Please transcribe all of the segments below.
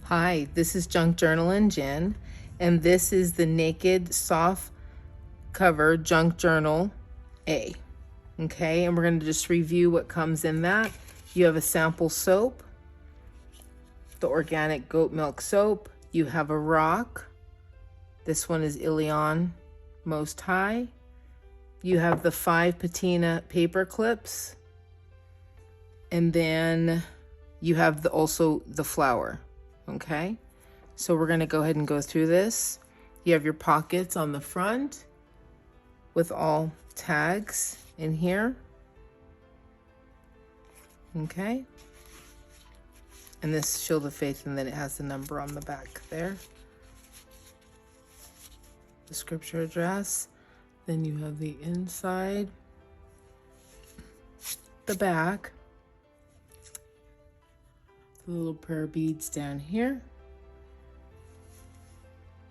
Hi, this is Junk Journalin' Jenn, and this is the Naked Soft Cover Junk Journal A. Okay, and we're going to just review what comes in that. You have a sample soap, the organic goat milk soap. You have a rock. This one is Ilion Most High. You have the 5 patina paper clips. And then you have also the flour. Okay, so we're going to go ahead and go through this. You have your pockets on the front with all tags in here. Okay, and this Shield of Faith, and then it has the number on the back there, the scripture address. Then you have the inside, the back, the little prayer beads down here.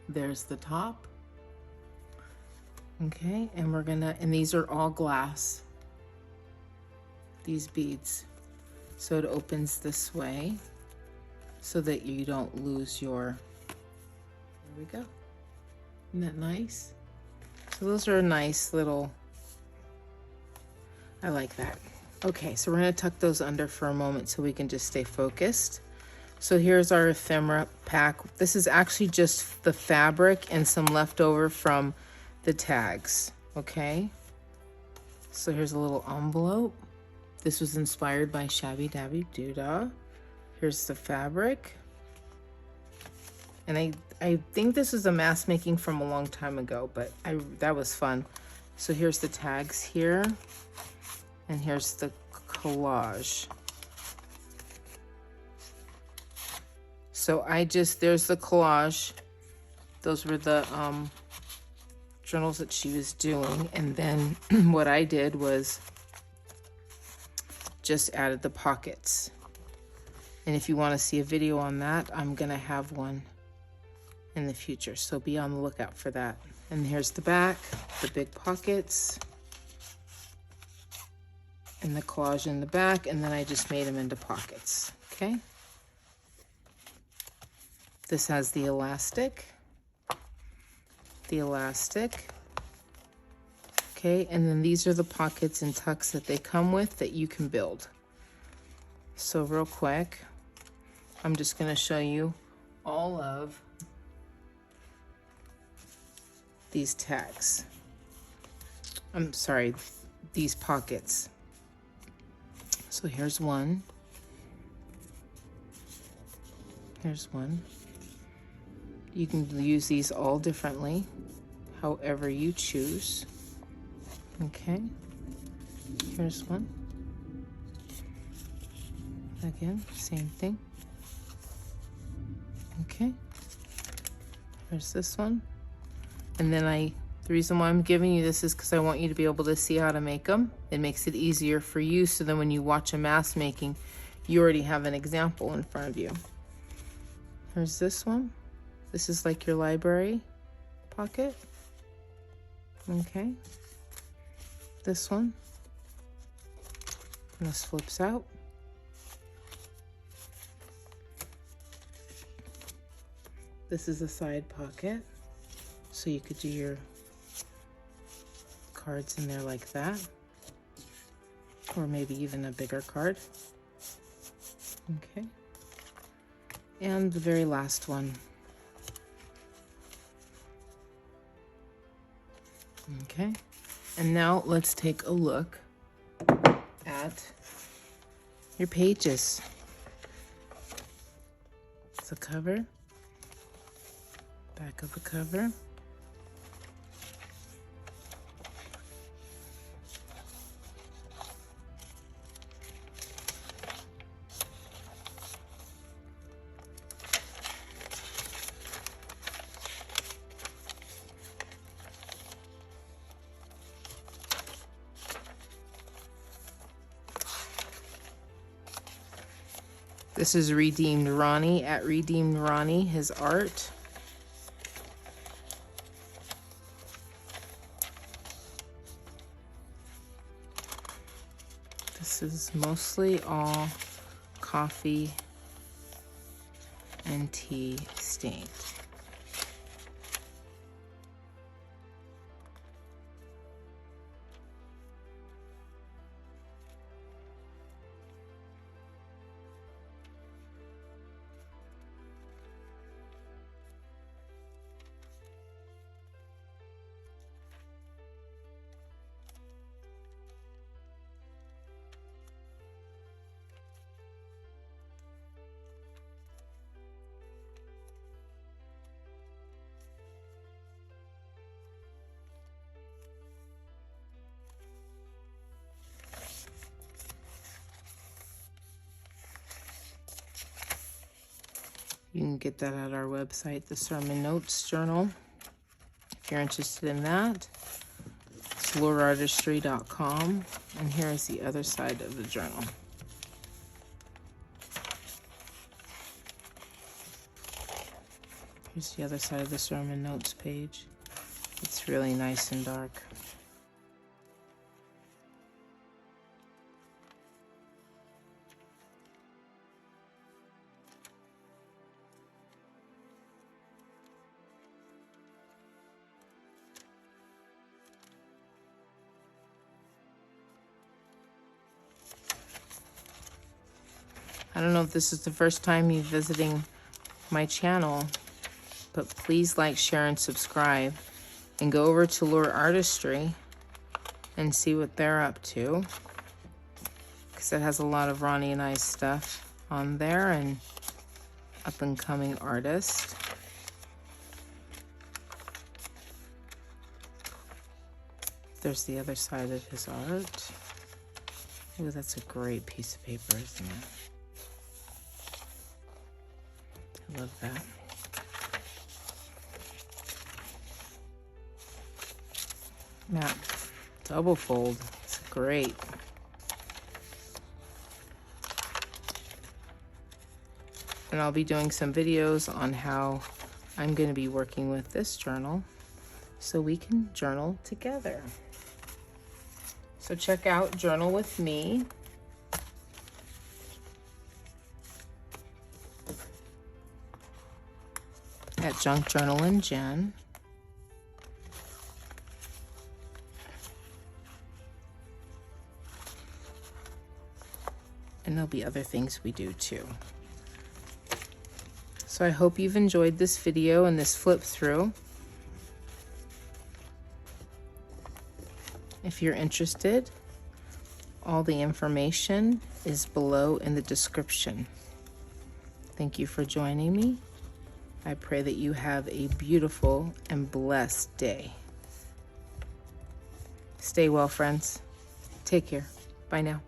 There's the top. Okay, and we're gonna, and these are all glass, these beads. So it opens this way so that you don't lose your, there we go. Isn't that nice? So those are a nice little, I like that. Okay, so we're gonna tuck those under for a moment so we can just stay focused. So here's our ephemera pack. This is actually just the fabric and some leftover from the tags, okay? So here's a little envelope. This was inspired by Shabby Dabby Doodah. Here's the fabric. And I think this is a mask making from a long time ago, but that was fun. So here's the tags here. And here's the collage. So there's the collage. Those were the journals that she was doing. And then what I did was just added the pockets. And if you want to see a video on that, I'm gonna have one in the future. So be on the lookout for that. And here's the back, the big pockets, and the collage in the back, and then I just made them into pockets, okay? This has the elastic, okay? And then these are the pockets and tucks that they come with that you can build. So real quick, I'm just gonna show you all of these tags. I'm sorry, these pockets. So here's one. Here's one. You can use these all differently, however you choose. Okay. Here's one. Again, same thing. Okay. Here's this one. And then the reason why I'm giving you this is because I want you to be able to see how to make them. It makes it easier for you, so then when you watch a mask making, you already have an example in front of you. Here's this one. This is like your library pocket. Okay. This one. And this flips out. This is a side pocket. So you could do your cards in there like that. Or maybe even a bigger card. Okay. And the very last one. Okay. And now let's take a look at your pages. It's the cover. Back of the cover. This is Redeemed Ronnie at Redeemed Ronnie, his art. This is mostly all coffee and tea stained. You can get that at our website, the Sermon Notes Journal. If you're interested in that, it's LOORartistry.com. And here is the other side of the journal. Here's the other side of the Sermon Notes page. It's really nice and dark. I don't know if this is the first time you're visiting my channel, but please like, share, and subscribe. And go over to LOOR Artistry and see what they're up to, because it has a lot of Ronnie and I's stuff on there and up-and-coming artists. There's the other side of his art. Ooh, that's a great piece of paper, isn't it? I love that. Yeah, double fold. It's great. And I'll be doing some videos on how I'm going to be working with this journal so we can journal together. So check out Journal with Me. At Junk Journal and Jen. And there'll be other things we do too. So I hope you've enjoyed this video and this flip through. If you're interested, all the information is below in the description. Thank you for joining me. I pray that you have a beautiful and blessed day. Stay well, friends. Take care. Bye now.